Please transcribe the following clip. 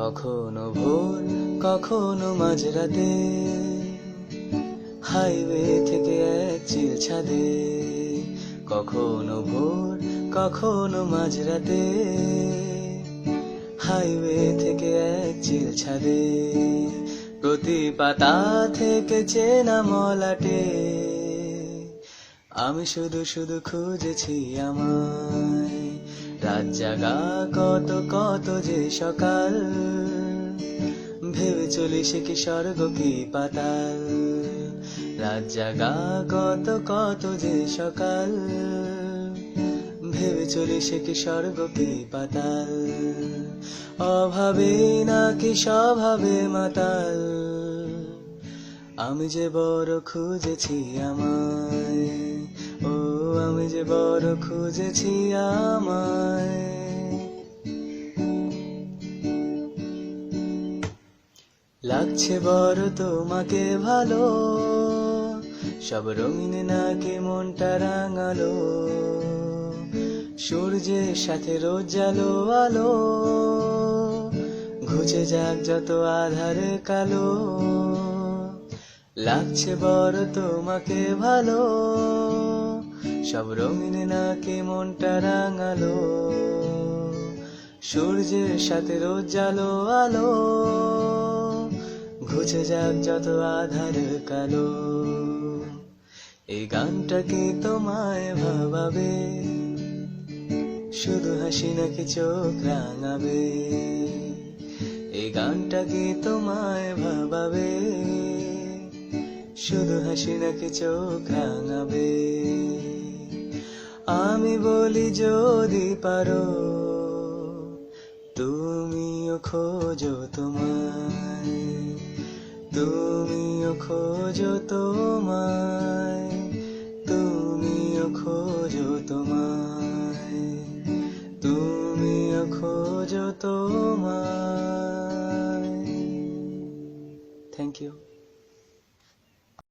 কখনো ভোর কখনো মাঝরাতে, হাইওয়ে থেকে এক চিল ছাদে। কখনো ভোর কখনো মাঝরাতে, হাইওয়ে থেকে এক চিল ছাদে। প্রতি পাতা থেকে চেনা মলাটে, আমি শুধু শুধু খুঁজেছি আমায়। রাত জাগা কত কত যে সকাল, ভেবে চলি সে কি স্বর্গ কি পাতাল। রাত জাগা কত কত যে সকাল, ভেবে চলি সে কি স্বর্গ কি পাতাল। অভাবে নাকি স্বভাবে মাতাল, আমি যে বড় খুঁজেছি আমায়। ও আমি যে বড় খুঁজেছি আমায়। লাগছে বড় তোমাকে ভালো, সব রঙিন নাকি মনটা রাঙালো। সূর্যের সাথে রোজ জালো আলো, ঘুচে যাক যত আধার কালো। লাগছে বড় তোমাকে ভালো, সব রঙিন নাকি মনটা রাঙালো। সূর্যের সাথে রোজ জালো আলো, ঘুচে যাক যত আধার কালো। এই গানটা কি তোমায় ভাবাবে, শুধু হাসি নাকি চোখ রাঙাবে। এই গানটা কি তোমায় ভাবাবে, শুধু হাসি নাকি চোখ রাঙাবে। আমি বলি যদি পারো, তুমিও খোঁজো তোমায়। তুমিও খোঁজো তোমায়, তুমিও খোঁজো তোমায়, তুমিও খোঁজো তোমায়। Thank you.